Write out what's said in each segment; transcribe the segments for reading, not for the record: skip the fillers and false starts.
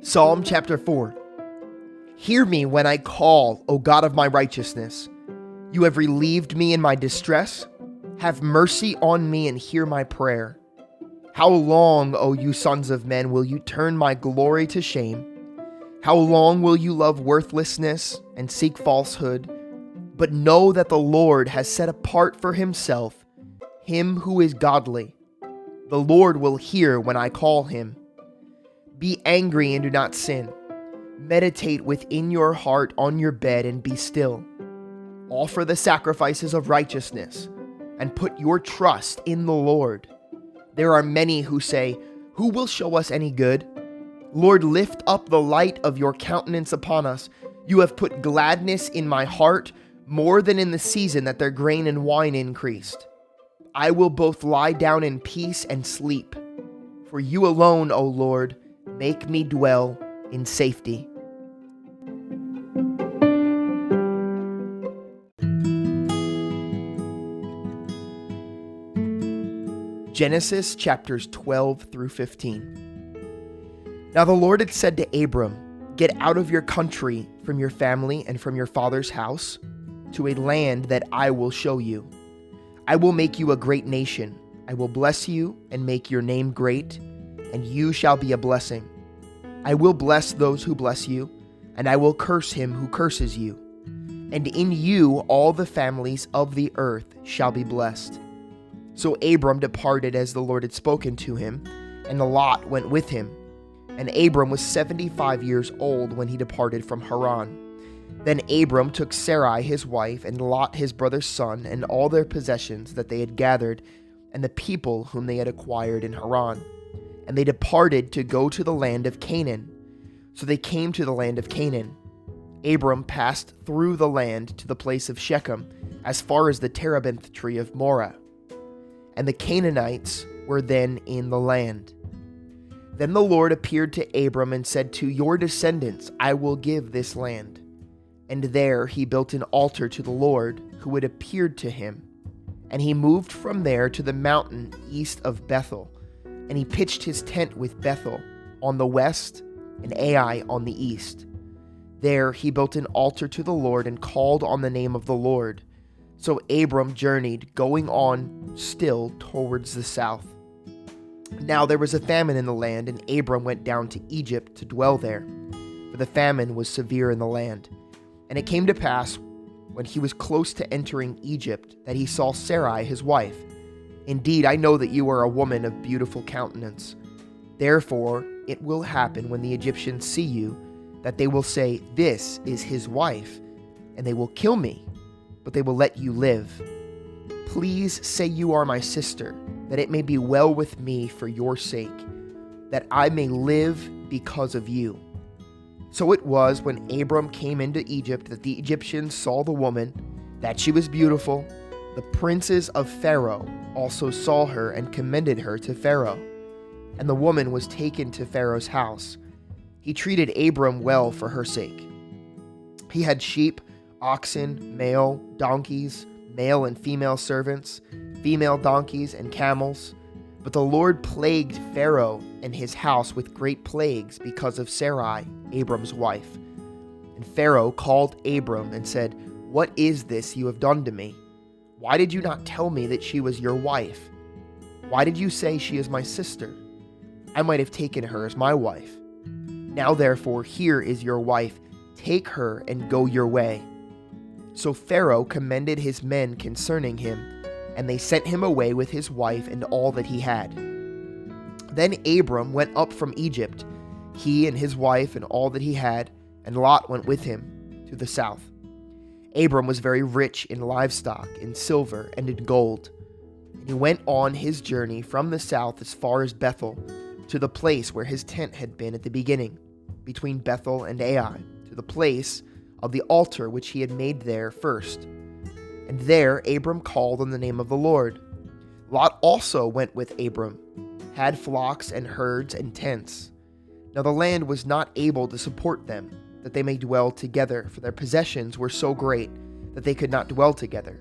Psalm chapter 4. Hear me when I call, O God of my righteousness. You have relieved me in my distress. Have mercy on me and hear my prayer. How long, O you sons of men, will you turn my glory to shame? How long will you love worthlessness and seek falsehood? But know that the Lord has set apart for himself him who is godly. The Lord will hear when I call him. Be angry and do not sin. Meditate within your heart on your bed and be still. Offer the sacrifices of righteousness and put your trust in the Lord. There are many who say, "Who will show us any good?" Lord, lift up the light of your countenance upon us. You have put gladness in my heart more than in the season that their grain and wine increased. I will both lie down in peace and sleep. For you alone, O Lord, make me dwell in safety. Genesis chapters 12 through 15. Now the Lord had said to Abram, "Get out of your country, from your family, and from your father's house, to a land that I will show you. I will make you a great nation. I will bless you and make your name great, and you shall be a blessing. I will bless those who bless you, and I will curse him who curses you. And in you all the families of the earth shall be blessed." So Abram departed as the Lord had spoken to him, and Lot went with him. And Abram was 75 years old when he departed from Haran. Then Abram took Sarai his wife, and Lot his brother's son, and all their possessions that they had gathered, and the people whom they had acquired in Haran. And they departed to go to the land of Canaan. So they came to the land of Canaan. Abram passed through the land to the place of Shechem, as far as the terebinth tree of Moreh. And the Canaanites were then in the land. Then the Lord appeared to Abram and said, "To your descendants I will give this land." And there he built an altar to the Lord, who had appeared to him. And he moved from there to the mountain east of Bethel. And he pitched his tent with Bethel on the west and Ai on the east. There he built an altar to the Lord and called on the name of the Lord. So Abram journeyed, going on still towards the south. Now there was a famine in the land, and Abram went down to Egypt to dwell there, for the famine was severe in the land. And it came to pass, when he was close to entering Egypt, that he saw Sarai his wife. "Indeed, I know that you are a woman of beautiful countenance. Therefore it will happen when the Egyptians see you, that they will say, 'This is his wife,' and they will kill me, but they will let you live. Please say you are my sister, that it may be well with me for your sake, that I may live because of you." So it was when Abram came into Egypt that the Egyptians saw the woman, that she was beautiful. The princes of Pharaoh also saw her and commended her to Pharaoh. And the woman was taken to Pharaoh's house. He treated Abram well for her sake. He had sheep, oxen, male, donkeys, male and female servants, female donkeys and camels. But the Lord plagued Pharaoh and his house with great plagues because of Sarai, Abram's wife. And Pharaoh called Abram and said, "What is this you have done to me? Why did you not tell me that she was your wife? Why did you say she is my sister? I might have taken her as my wife. Now therefore, here is your wife. Take her and go your way." So Pharaoh commended his men concerning him, and they sent him away with his wife and all that he had. Then Abram went up from Egypt, he and his wife and all that he had, and Lot went with him to the south. Abram was very rich in livestock, in silver, and in gold. And he went on his journey from the south as far as Bethel, to the place where his tent had been at the beginning, between Bethel and Ai, to the place of the altar which he had made there first. And there Abram called on the name of the Lord. Lot also went with Abram, had flocks and herds and tents. Now the land was not able to support them, that they may dwell together, for their possessions were so great that they could not dwell together.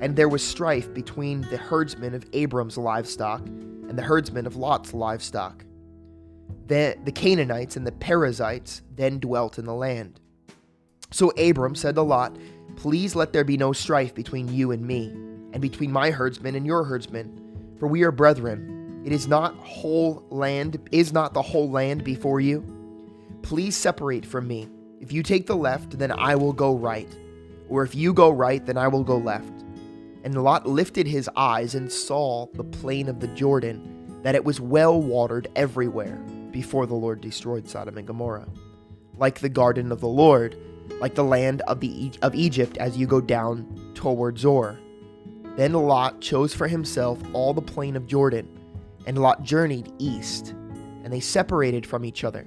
And there was strife between the herdsmen of Abram's livestock and the herdsmen of Lot's livestock. The Canaanites and the Perizzites then dwelt in the land. So Abram said to Lot, "Please let there be no strife between you and me, and between my herdsmen and your herdsmen, for we are brethren. Is not the whole land before you? Please separate from me. If you take the left, then I will go right, or if you go right, then I will go left." And Lot lifted his eyes and saw the plain of the Jordan, that it was well watered everywhere, before the Lord destroyed Sodom and Gomorrah, like the garden of the Lord, like the land of Egypt as you go down toward Zoar. Then Lot chose for himself all the plain of Jordan, and Lot journeyed east, and they separated from each other.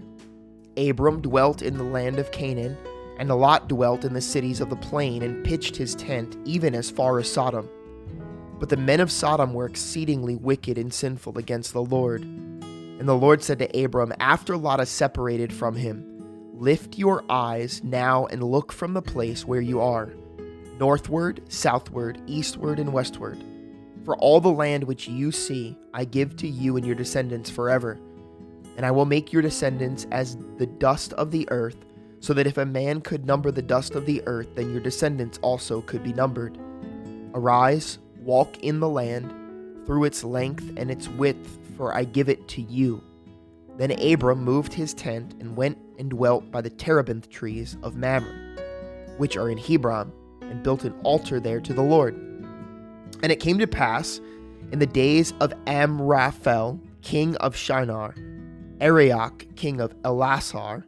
Abram dwelt in the land of Canaan, and Lot dwelt in the cities of the plain, and pitched his tent even as far as Sodom. But the men of Sodom were exceedingly wicked and sinful against the Lord. And the Lord said to Abram, after Lot is separated from him, "Lift your eyes now and look from the place where you are, northward, southward, eastward, and westward. For all the land which you see, I give to you and your descendants forever. And I will make your descendants as the dust of the earth, so that if a man could number the dust of the earth, then your descendants also could be numbered. Arise, walk in the land, through its length and its width, for I give it to you." Then Abram moved his tent and went and dwelt by the terebinth trees of Mamre, which are in Hebron, and built an altar there to the Lord. And it came to pass in the days of Amraphel, king of Shinar, Arioch, king of Elasar,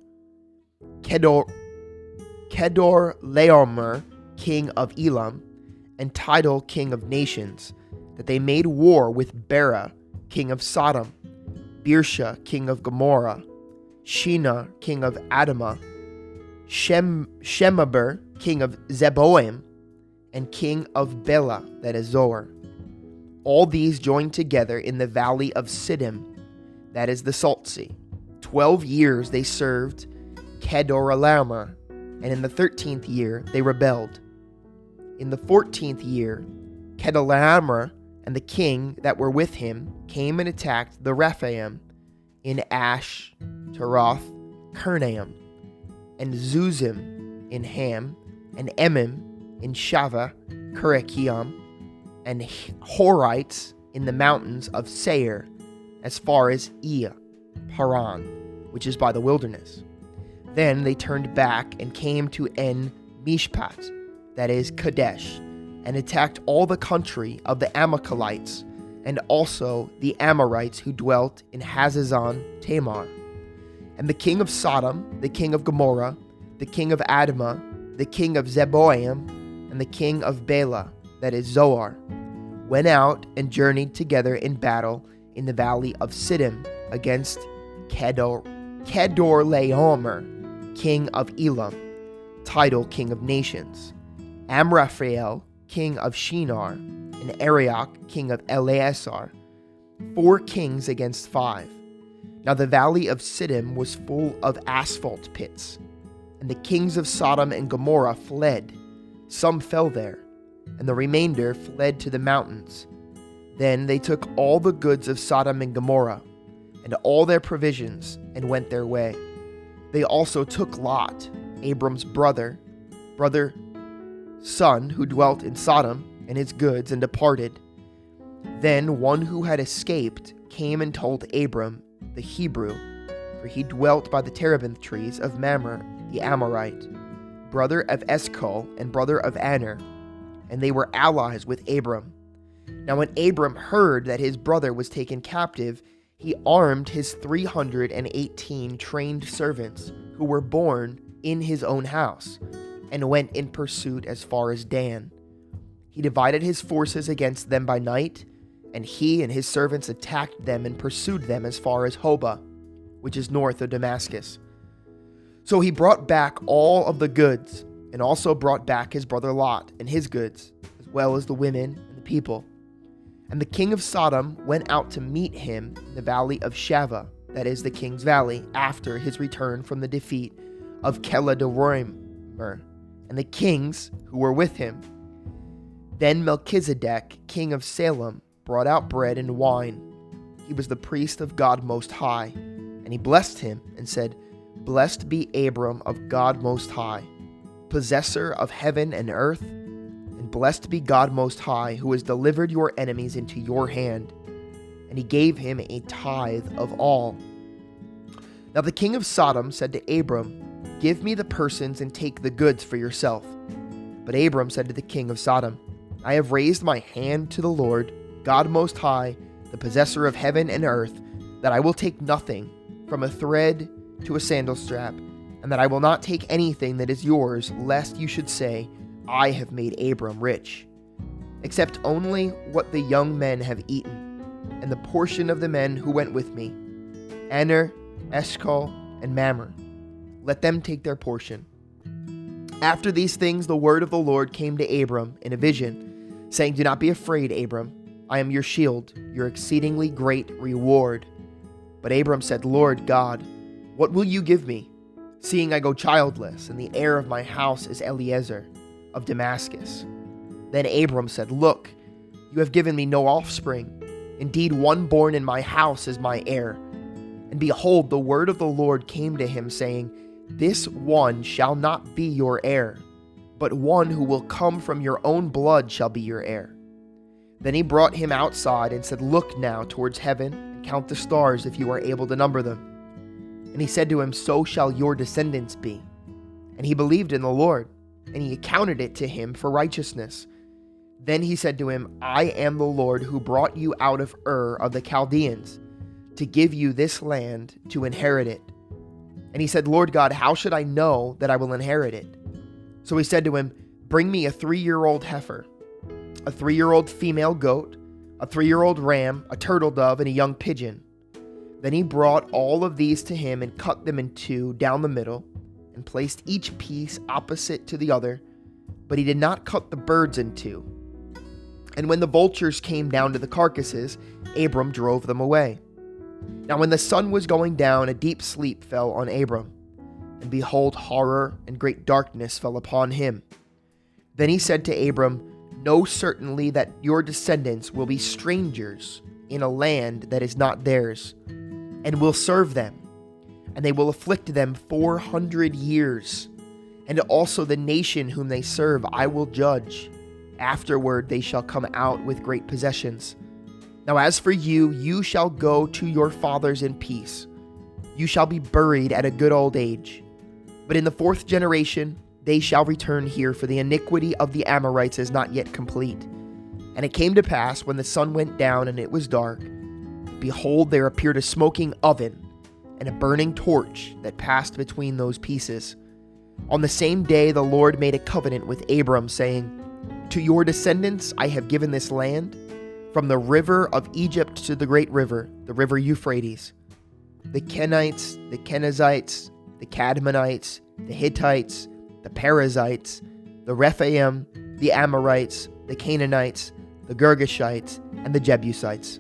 Kedorlaomer, king of Elam, and Tidal, king of nations, that they made war with Bera, king of Sodom, Birsha, king of Gomorrah, Shinar, king of Admah, Shemaber, king of Zeboim, and king of Bela, that is Zoar. All these joined together in the valley of Siddim, that is the Salt Sea. 12 years they served Kedorlaomer, and in the 13th year they rebelled. In the 14th year, Kedorlaomer and the king that were with him came and attacked the Rephaim in Ash, Taroth, Karnaim, and Zuzim in Ham, and Emim in Shava, Kerekiam, and Horites in the mountains of Seir, as far as Ia, Paran, which is by the wilderness. Then they turned back and came to En Mishpat, that is Kadesh, and attacked all the country of the Amalekites, and also the Amorites who dwelt in Hazazon Tamar. And the king of Sodom, the king of Gomorrah, the king of Admah, the king of Zeboim, and the king of Bela, that is Zoar, went out and journeyed together in battle in the valley of Siddim against Kedorlaomer, king of Elam, Tidal, king of nations, Amraphel, king of Shinar, and Arioch, king of Eleasar, 4 kings against 5. Now the valley of Siddim was full of asphalt pits, and the kings of Sodom and Gomorrah fled. Some fell there, and the remainder fled to the mountains. Then they took all the goods of Sodom and Gomorrah, and all their provisions, and went their way. They also took Lot, Abram's son, who dwelt in Sodom, and his goods, and departed. Then one who had escaped came and told Abram the Hebrew, for he dwelt by the terebinth trees of Mamre the Amorite, brother of Eshcol and brother of Aner, and they were allies with Abram. Now when Abram heard that his brother was taken captive, he armed his 318 trained servants who were born in his own house, and went in pursuit as far as Dan. He divided his forces against them by night, and he and his servants attacked them and pursued them as far as Hobah, which is north of Damascus. So he brought back all of the goods, and also brought back his brother Lot and his goods, as well as the women and the people. And the king of Sodom went out to meet him in the valley of Shava, that is the king's valley, after his return from the defeat of Kedorlaomer, and the kings who were with him. Then Melchizedek, king of Salem, brought out bread and wine. He was the priest of God Most High, and he blessed him and said, Blessed be Abram of God Most High, possessor of heaven and earth, and blessed be God Most High, who has delivered your enemies into your hand. And he gave him a tithe of all. Now the king of Sodom said to Abram, Give me the persons and take the goods for yourself. But Abram said to the king of Sodom, I have raised my hand to the Lord, God Most High, the possessor of heaven and earth, that I will take nothing, from a thread to a sandal strap, and that I will not take anything that is yours, lest you should say, I have made Abram rich, except only what the young men have eaten, and the portion of the men who went with me, Aner, Eshcol, and Mamre. Let them take their portion. After these things, the word of the Lord came to Abram in a vision, saying, Do not be afraid, Abram. I am your shield, your exceedingly great reward. But Abram said, Lord God, what will you give me, seeing I go childless, and the heir of my house is Eliezer of Damascus? Then Abram said, Look, you have given me no offspring. Indeed, one born in my house is my heir. And behold, the word of the Lord came to him, saying, This one shall not be your heir, but one who will come from your own blood shall be your heir. Then he brought him outside and said, Look now towards heaven, and count the stars if you are able to number them. And he said to him, So shall your descendants be. And he believed in the Lord, and he accounted it to him for righteousness. Then he said to him, I am the Lord who brought you out of Ur of the Chaldeans, to give you this land to inherit it. And he said, Lord God, how should I know that I will inherit it? So he said to him, Bring me a 3-year-old heifer, a 3-year-old female goat, a 3-year-old ram, a turtle dove, and a young pigeon. Then he brought all of these to him and cut them in two down the middle, and placed each piece opposite to the other, but he did not cut the birds in two. And when the vultures came down to the carcasses, Abram drove them away. Now when the sun was going down, a deep sleep fell on Abram, and behold, horror and great darkness fell upon him. Then he said to Abram, Know certainly that your descendants will be strangers in a land that is not theirs, and will serve them, and they will afflict them 400 years. And also the nation whom they serve I will judge. Afterward they shall come out with great possessions. Now as for you, you shall go to your fathers in peace. You shall be buried at a good old age. But in the 4th generation they shall return here, for the iniquity of the Amorites is not yet complete. And it came to pass, when the sun went down and it was dark, behold, there appeared a smoking oven and a burning torch that passed between those pieces. On the same day the Lord made a covenant with Abram, saying, To your descendants I have given this land, from the river of Egypt to the great river, the river Euphrates. The Kenites, the Kenizzites, the Cadmonites, the Hittites, the Perizzites, the Rephaim, the Amorites, the Canaanites, the Girgashites, and the Jebusites.